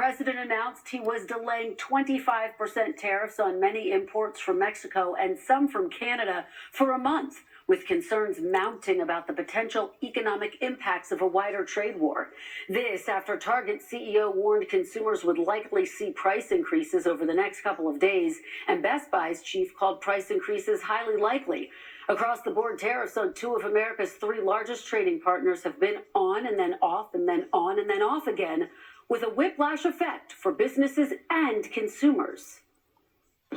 president announced he was delaying 25% tariffs on many imports from Mexico and some from Canada for a month, with concerns mounting about the potential economic impacts of a wider trade war. This after Target CEO warned consumers would likely see price increases over the next couple of days, and Best Buy's chief called price increases highly likely. Across the board, tariffs on two of America's three largest trading partners have been on and then off and then on and then off again, with a whiplash effect for businesses and consumers.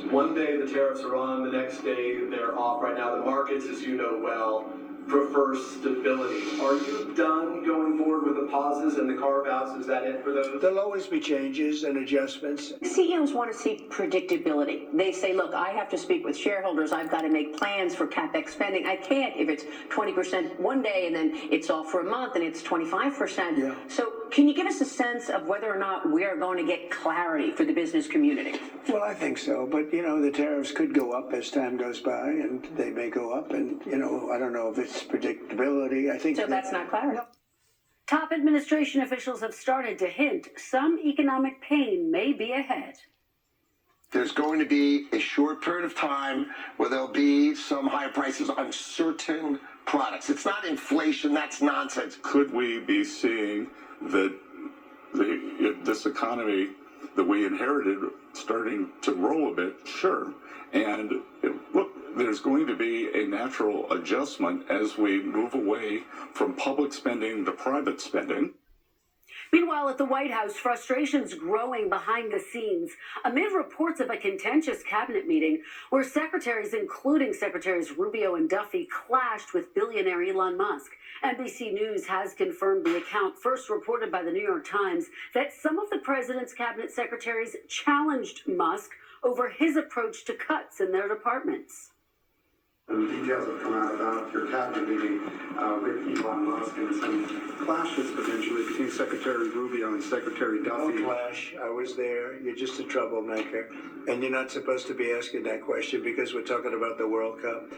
One day the tariffs are on, the next day they're off. Right now the markets, as you know well, prefer stability. Are you done going forward with the pauses and the carve-outs? Is that it for those? There'll always be changes and adjustments. CEOs want to see predictability. They say, look, I have to speak with shareholders. I've got to make plans for CapEx spending. I can't if it's 20% one day and then it's off for a month and it's 25%. Yeah. So can you give us a sense of whether or not we are going to get clarity for the business community? Well, I think so. But, the tariffs could go up as time goes by, and they may go up. And, I don't know if it's predictability. I think so. That's not clarity. No. Top administration officials have started to hint some economic pain may be ahead. There's going to be a short period of time where there'll be some higher prices on certain products. It's not inflation. That's nonsense. Could we be seeing that this economy that we inherited starting to roll a bit? Sure. And look, there's going to be a natural adjustment as we move away from public spending to private spending. Meanwhile, at the White House, frustrations growing behind the scenes amid reports of a contentious cabinet meeting where secretaries, including Secretaries Rubio and Duffy, clashed with billionaire Elon Musk. NBC News has confirmed the account first reported by the New York Times that some of the president's cabinet secretaries challenged Musk over his approach to cuts in their departments. The details have come out about your cabinet meeting with Elon Musk and some clashes potentially between Secretary Rubio and Secretary Duffy. No clash. I was there. You're just a troublemaker. And you're not supposed to be asking that question because we're talking about the World Cup.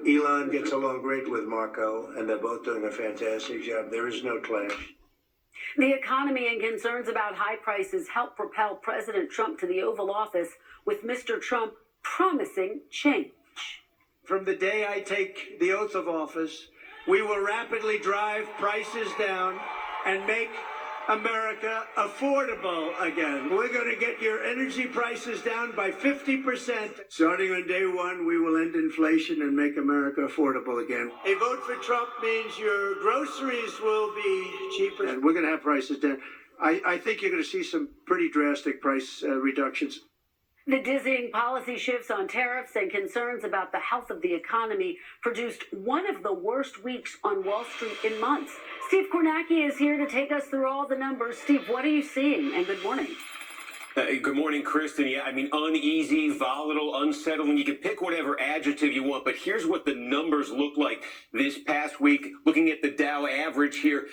Elon gets along great with Marco, and they're both doing a fantastic job. There is no clash. The economy and concerns about high prices helped propel President Trump to the Oval Office, with Mr. Trump promising change. From the day I take the oath of office, we will rapidly drive prices down and make America affordable again. We're going to get your energy prices down by 50%. Starting on day one, we will end inflation and make America affordable again. A vote for Trump means your groceries will be cheaper. And we're going to have prices down. I think you're going to see some pretty drastic price reductions. The dizzying policy shifts on tariffs and concerns about the health of the economy produced one of the worst weeks on Wall Street in months. Steve Kornacki is here to take us through all the numbers. Steve, what are you seeing? And good morning. Good morning, Kristen. Yeah, uneasy, volatile, unsettling. You can pick whatever adjective you want, but here's what the numbers look like this past week. Looking at the Dow average here,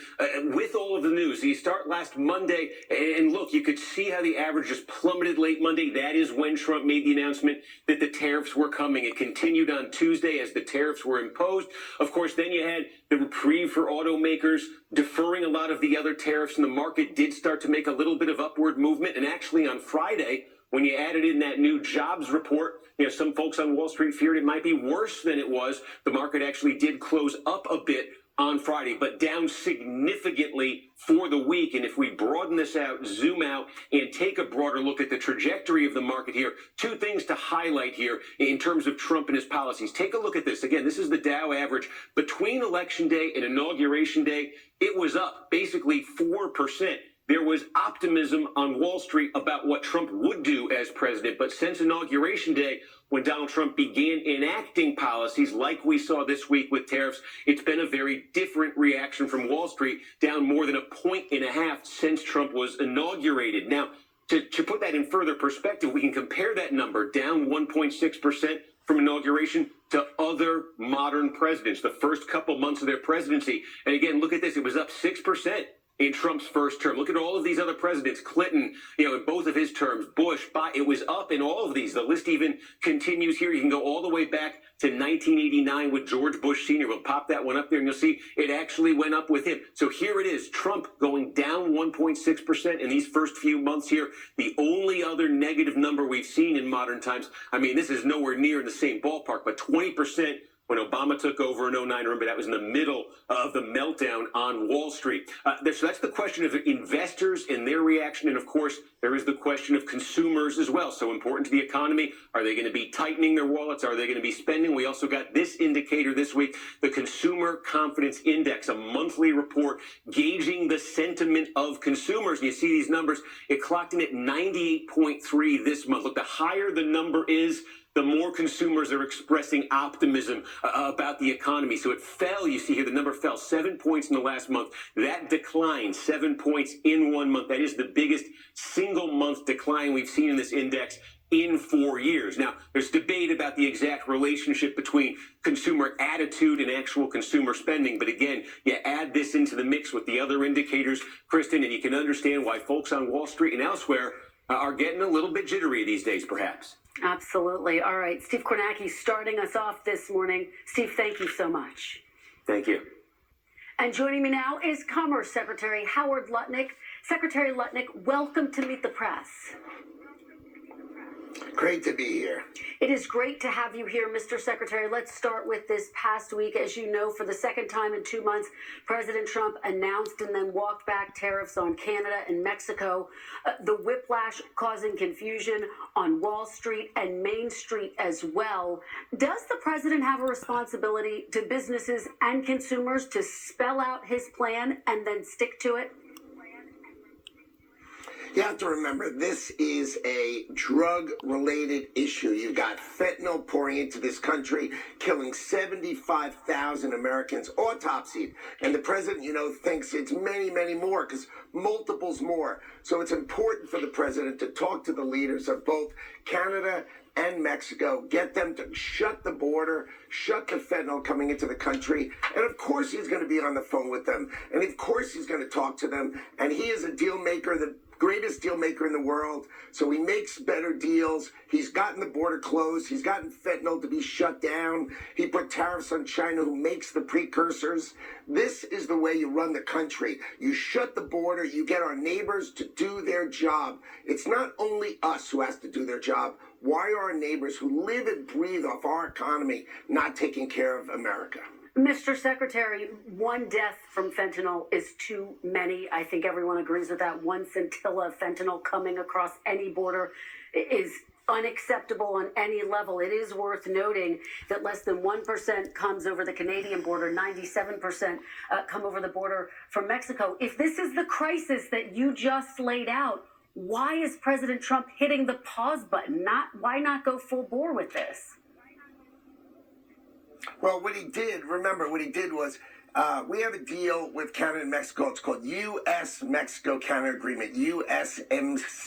with all of the news. So you start last Monday, and look, you could see how the average just plummeted late Monday. That is when Trump made the announcement that the tariffs were coming. It continued on Tuesday as the tariffs were imposed. Of course, then you had the reprieve for automakers, deferring a lot of the other tariffs, and the market did start to make a little bit of upward movement. And actually on Friday, when you added in that new jobs report, some folks on Wall Street feared it might be worse than it was. The market actually did close up a bit on Friday, but down significantly for the week. And if we broaden this out, zoom out, and take a broader look at the trajectory of the market here, two things to highlight here in terms of Trump and his policies. Take a look at this. Again, this is the Dow average. Between Election Day and Inauguration Day, it was up basically 4%. There was optimism on Wall Street about what Trump would do as president. But since Inauguration Day, when Donald Trump began enacting policies like we saw this week with tariffs, it's been a very different reaction from Wall Street, down more than 1.5 points since Trump was inaugurated. Now, to put that in further perspective, we can compare that number, down 1.6% from inauguration, to other modern presidents, the first couple months of their presidency. And again, look at this. It was up 6% in Trump's first term. Look at all of these other presidents, Clinton, in both of his terms, Bush, Biden. It was up in all of these. The list even continues here. You can go all the way back to 1989 with George Bush Sr. We'll pop that one up there and you'll see it actually went up with him. So here it is, Trump going down 1.6% in these first few months here. The only other negative number we've seen in modern times, I mean, this is nowhere near in the same ballpark, but 20% when Obama took over in 09. Remember, that was in the middle of the meltdown on Wall Street. So that's the question of investors and their reaction. And of course, there is the question of consumers as well. So important to the economy. Are they going to be tightening their wallets? Are they going to be spending? We also got this indicator this week, the Consumer Confidence Index, a monthly report gauging the sentiment of consumers. And you see these numbers. It clocked in at 98.3 this month. Look, the higher the number is, the more consumers are expressing optimism about the economy. So it fell. You see here, the number fell 7 points in the last month. That declined 7 points in 1 month. That is the biggest single month decline we've seen in this index in 4 years. Now, there's debate about the exact relationship between consumer attitude and actual consumer spending. But again, you add this into the mix with the other indicators, Kristen, and you can understand why folks on Wall Street and elsewhere are getting a little bit jittery these days, perhaps. Absolutely. All right. Steve Kornacki starting us off this morning. Steve, thank you so much. Thank you. And joining me now is Commerce Secretary Howard Lutnick. Secretary Lutnick, welcome to Meet the Press. Great to be here. It is great to have you here, Mr. Secretary. Let's start with this past week. As you know, for the second time in 2 months, President Trump announced and then walked back tariffs on Canada and Mexico. The whiplash causing confusion on Wall Street and Main Street as well. Does the president have a responsibility to businesses and consumers to spell out his plan and then stick to it? You have to remember, this is a drug-related issue. You've got fentanyl pouring into this country, killing 75,000 Americans, autopsied. And the president, thinks it's many, many more, because multiples more. So it's important for the president to talk to the leaders of both Canada and Mexico, get them to shut the border, shut the fentanyl coming into the country. And of course he's going to be on the phone with them. And of course he's going to talk to them. And he is a deal maker, the greatest deal maker in the world. So he makes better deals. He's gotten the border closed. He's gotten fentanyl to be shut down. He put tariffs on China, who makes the precursors. This is the way you run the country. You shut the border. You get our neighbors to do their job. It's not only us who has to do their job. Why are our neighbors who live and breathe off our economy not taking care of America? Mr. Secretary, one death from fentanyl is too many. I think everyone agrees with that. One scintilla of fentanyl coming across any border is unacceptable on any level. It is worth noting that less than 1% comes over the Canadian border, 97% come over the border from Mexico. If this is the crisis that you just laid out, why is President Trump hitting the pause button? Why not go full bore with this? Well, what he did was, we have a deal with Canada and Mexico. It's called U.S.-Mexico-Canada Agreement, USMCA.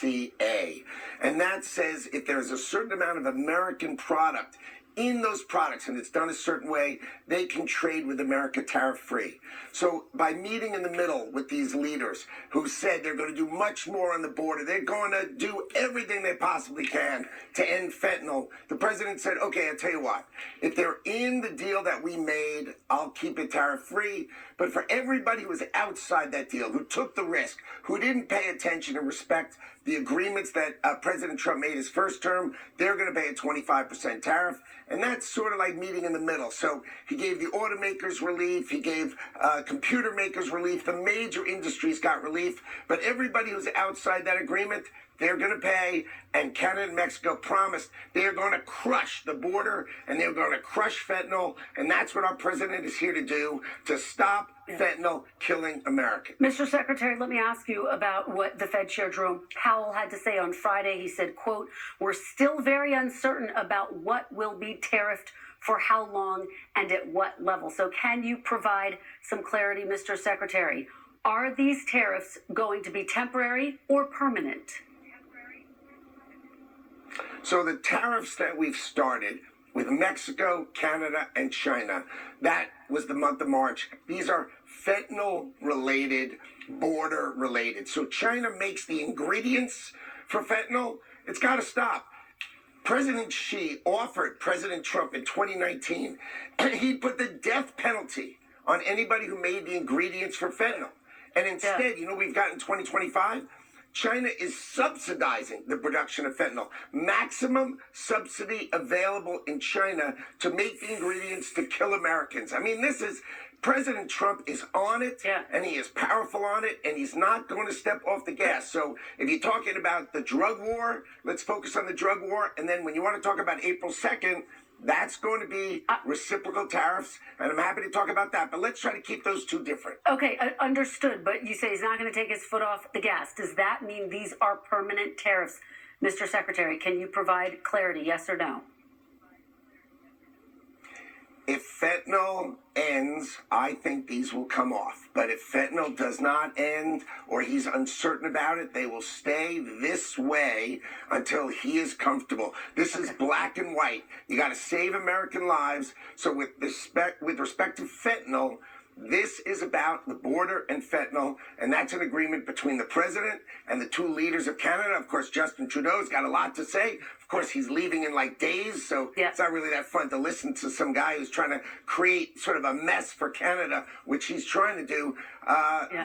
And that says if there's a certain amount of American product in those products, and it's done a certain way, they can trade with America tariff-free. So by meeting in the middle with these leaders who said they're going to do much more on the border, they're going to do everything they possibly can to end fentanyl, the president said, okay, I'll tell you what, if they're in the deal that we made, I'll keep it tariff-free. But for everybody who was outside that deal, who took the risk, who didn't pay attention and respect the agreements that President Trump made his first term, they're going to pay a 25% tariff. And that's sort of like meeting in the middle. So he gave the automakers relief. He gave computer makers relief. The major industries got relief. But everybody who's outside that agreement, they're going to pay. And Canada and Mexico promised they are going to crush the border and they're going to crush fentanyl. And that's what our president is here to do, to stop fentanyl killing Americans. Mr. Secretary, let me ask you about what the Fed Chair Jerome Powell had to say on Friday. He said, quote, "We're still very uncertain about what will be tariffed, for how long, and at what level." So can you provide some clarity, Mr. Secretary? Are these tariffs going to be temporary or permanent? So the tariffs that we've started with Mexico, Canada, and China, that was the month of March. These are fentanyl-related border related. So China makes the ingredients for fentanyl. It's got to stop. President Xi offered President Trump in 2019, he'd put the death penalty on anybody who made the ingredients for fentanyl. And instead, you know, we've got in 2025, China is subsidizing the production of fentanyl. Maximum subsidy available in China to make the ingredients to kill Americans. I mean, President Trump is on it, and he is powerful on it, and he's not going to step off the gas. So if you're talking about the drug war, let's focus on the drug war. And then when you want to talk about April 2nd, that's going to be reciprocal tariffs, and I'm happy to talk about that. But let's try to keep those two different. Okay, understood. But you say he's not going to take his foot off the gas. Does that mean these are permanent tariffs? Mr. Secretary, can you provide clarity, yes or no? If fentanyl ends, I think these will come off. But if fentanyl does not end or he's uncertain about it, they will stay this way until he is comfortable. This is black and white. You got to save American lives. So with respect to fentanyl, this is about the border and fentanyl, and that's an agreement between the president and the two leaders of Canada. Of course, Justin Trudeau's got a lot to say. Of course, he's leaving in like days, so it's not really that fun to listen to some guy who's trying to create sort of a mess for Canada, which he's trying to do.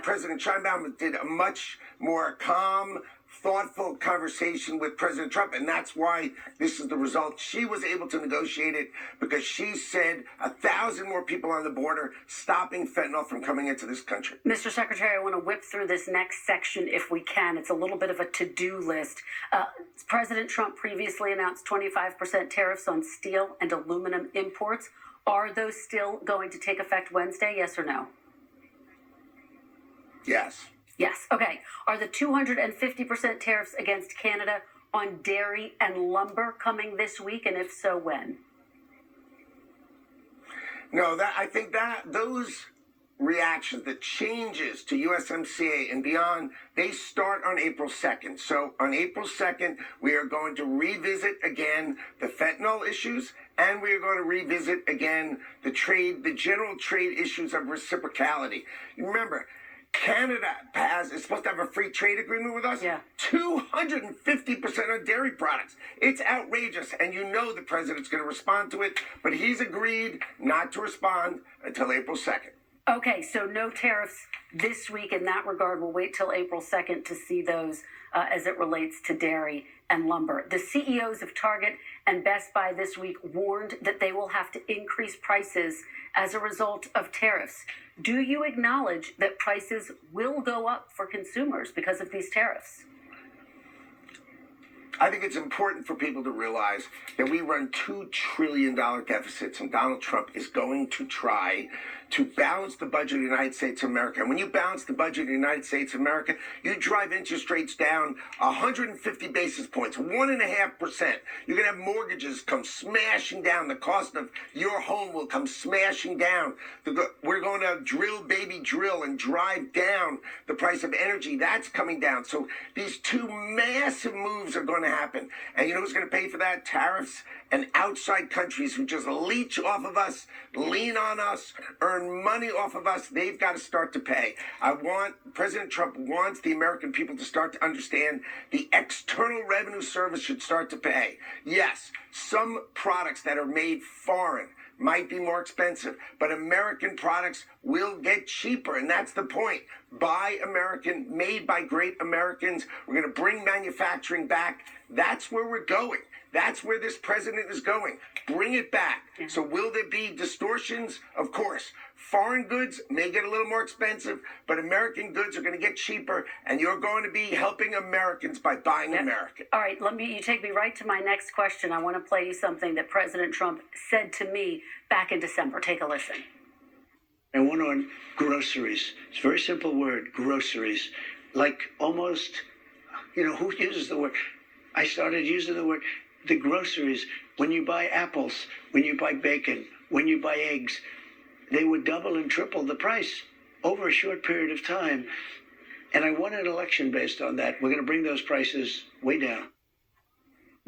President Sheinbaum did a much more calm, thoughtful conversation with President Trump, and that's why this is the result. She was able to negotiate it because she said 1,000 more people on the border, stopping fentanyl from coming into this country. Mr. Secretary, I want to whip through this next section if we can. It's a little bit of a to-do list. President Trump previously announced 25% tariffs on steel and aluminum imports. Are those still going to take effect Wednesday, yes or no? Yes. Yes. Okay. Are the 250% tariffs against Canada on dairy and lumber coming this week? And if so, when? No, I think those reactions, the changes to USMCA and beyond, they start on April 2nd. So on April 2nd, we are going to revisit again the fentanyl issues, and we are going to revisit again the general trade issues of reciprocality. Remember, Canada is supposed to have a free trade agreement with us. 250% on dairy products. It's outrageous, and you know the president's going to respond to it, but he's agreed not to respond until April 2nd. Okay, so no tariffs this week in that regard. We'll wait till April 2nd to see those as it relates to dairy and lumber. The CEOs of Target and Best Buy this week warned that they will have to increase prices as a result of tariffs. Do you acknowledge that prices will go up for consumers because of these tariffs? I think it's important for people to realize that we run $2 trillion deficits, and Donald Trump is going to try to balance the budget of the United States of America. And when you balance the budget of the United States of America, you drive interest rates down 150 basis points, 1.5%. You're going to have mortgages come smashing down. The cost of your home will come smashing down. We're going to drill, baby, drill, and drive down the price of energy. That's coming down. So these two massive moves are going to happen. And you know who's going to pay for that? Tariffs and outside countries who just leech off of us, lean on us, earn money off of us. They've got to start to pay. President Trump wants the American people to start to understand the External Revenue Service should start to pay. Yes, some products that are made foreign might be more expensive, but American products will get cheaper, and that's the point. Buy American, made by great Americans. We're going to bring manufacturing back. That's where we're going. That's where this president is going. Bring it back. So will there be distortions? Of course. Foreign goods may get a little more expensive, but American goods are going to get cheaper, and you're going to be helping Americans by buying American. All right, you take me right to my next question. I want to play you something that President Trump said to me back in December. Take a listen. And one on groceries. It's a very simple word, groceries. Like almost, who uses the word? I started using the word. The groceries, when you buy apples, when you buy bacon, when you buy eggs, they would double and triple the price over a short period of time. And I won an election based on that. We're going to bring those prices way down.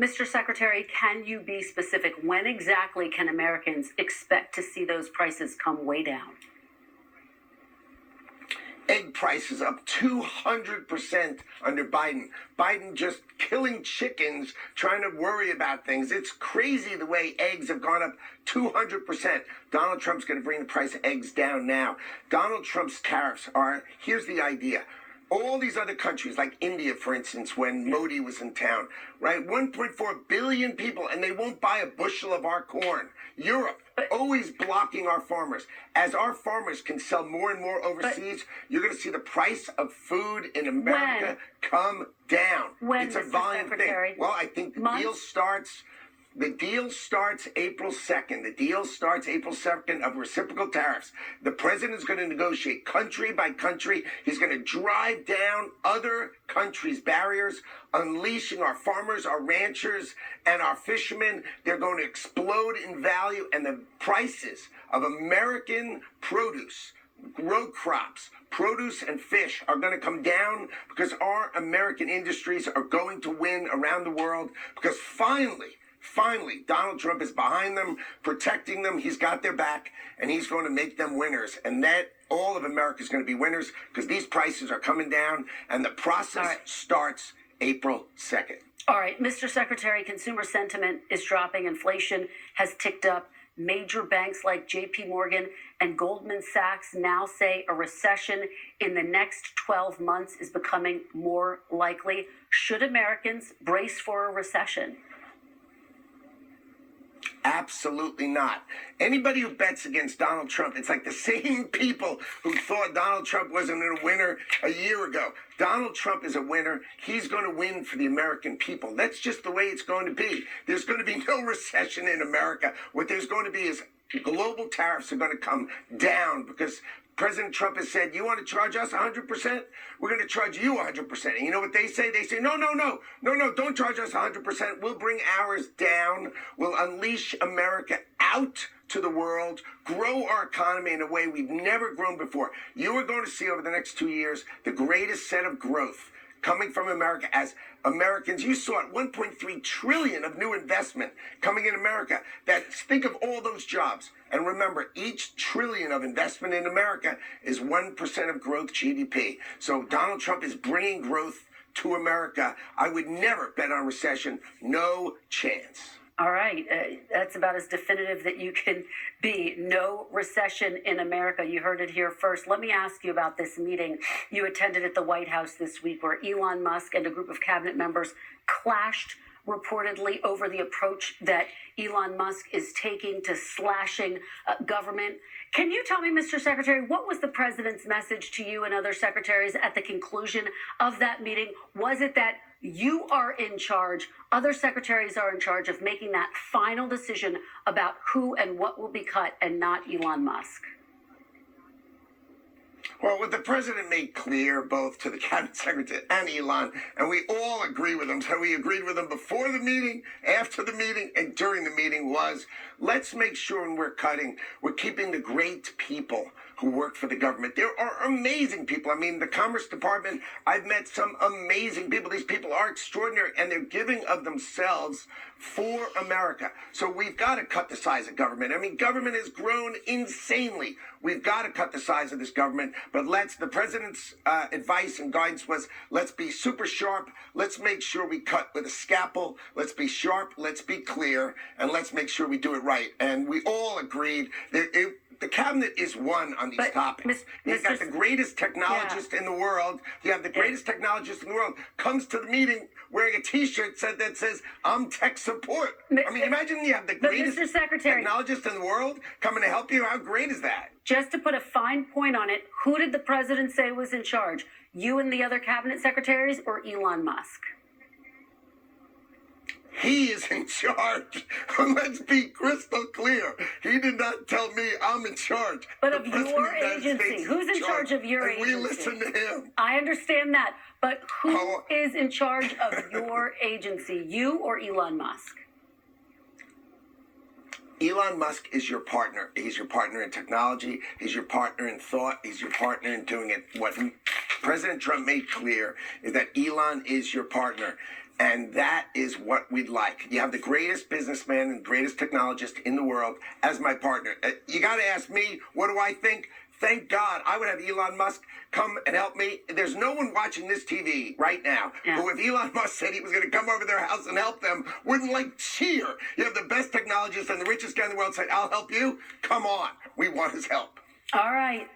Mr. Secretary, can you be specific? When exactly can Americans expect to see those prices come way down? Egg prices up 200% under Biden. Biden just killing chickens, trying to worry about things. It's crazy the way eggs have gone up 200%. Donald Trump's going to bring the price of eggs down now. Donald Trump's tariffs are, here's the idea. All these other countries, like India, for instance, when Modi was in town, right? 1.4 billion people, and they won't buy a bushel of our corn. Europe, always blocking our farmers. As our farmers can sell more and more overseas, you're going to see the price of food in America come down. It's a volume thing. Well, I think the deal starts... The deal starts April 2nd. The deal starts April 2nd of reciprocal tariffs. The president's going to negotiate country by country. He's going to drive down other countries' barriers, unleashing our farmers, our ranchers, and our fishermen. They're going to explode in value, and the prices of American produce, row crops, produce and fish are going to come down because our American industries are going to win around the world because Finally, Donald Trump is behind them, protecting them. He's got their back, and he's going to make them winners. And that all of America is going to be winners because these prices are coming down, and the process starts April 2nd. All right, Mr. Secretary, consumer sentiment is dropping. Inflation has ticked up. Major banks like J.P. Morgan and Goldman Sachs now say a recession in the next 12 months is becoming more likely. Should Americans brace for a recession? Absolutely not. Anybody who bets against Donald Trump, it's like the same people who thought Donald Trump wasn't a winner a year ago. Donald Trump is a winner. He's going to win for the American people. That's just the way it's going to be. There's going to be no recession in America. What there's going to be is global tariffs are going to come down because President Trump has said, you want to charge us 100%? We're going to charge you 100%. And you know what they say? They say, no, don't charge us 100%. We'll bring ours down. We'll unleash America out to the world, grow our economy in a way we've never grown before. You are going to see over the next 2 years the greatest set of growth coming from America as Americans. You saw it, 1.3 trillion of new investment coming in America. Think of all those jobs. And remember, each trillion of investment in America is 1% of growth GDP. So Donald Trump is bringing growth to America. I would never bet on recession. No chance. All right. That's about as definitive that you can be. No recession in America. You heard it here first. Let me ask you about this meeting you attended at the White House this week where Elon Musk and a group of cabinet members clashed reportedly over the approach that Elon Musk is taking to slashing government. Can you tell me, Mr. Secretary, what was the president's message to you and other secretaries at the conclusion of that meeting? Was it that you are in charge, other secretaries are in charge of making that final decision about who and what will be cut and not Elon Musk? Well, what the president made clear, both to the cabinet secretary and Elon, and we all agree with him, so we agreed with him before the meeting, after the meeting, and during the meeting, was let's make sure when we're cutting, we're keeping the great people who work for the government. There are amazing people. I mean, the Commerce Department, I've met some amazing people. These people are extraordinary, and they're giving of themselves for America. So we've got to cut the size of government. I mean, government has grown insanely. We've got to cut the size of this government. But the president's advice and guidance was, let's be super sharp. Let's make sure we cut with a scalpel. Let's be sharp. Let's be clear. And let's make sure we do it right. And we all agreed that the cabinet is one on these topics. You've got the greatest technologist in the world. You have the greatest technologist in the world comes to the meeting wearing a T-shirt that says, I'm tech support. I mean, imagine you have the greatest technologist in the world coming to help you. How great is that? Just to put a fine point on it, who did the president say was in charge? You and the other cabinet secretaries or Elon Musk? He is in charge. Let's be crystal clear. He did not tell me I'm in charge. But of your agency, who's in charge of your agency? We listen to him. I understand that. But who is in charge of your agency, you or Elon Musk? Elon Musk is your partner. He's your partner in technology. He's your partner in thought. He's your partner in doing it. What President Trump made clear is that Elon is your partner. And that is what we'd like. You have the greatest businessman and greatest technologist in the world as my partner. You got to ask me, what do I think? Thank God. I would have Elon Musk come and help me. There's no one watching this TV right now who, if Elon Musk said he was going to come over their house and help them, wouldn't cheer. You have the best technologist and the richest guy in the world say, I'll help you. Come on. We want his help. All right.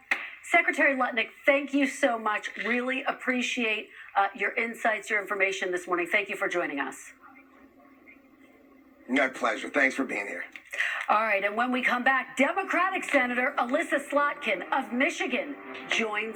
Secretary Lutnick, thank you so much. Really appreciate your insights, your information this morning. Thank you for joining us. My pleasure. Thanks for being here. All right, and when we come back, Democratic Senator Alyssa Slotkin of Michigan joins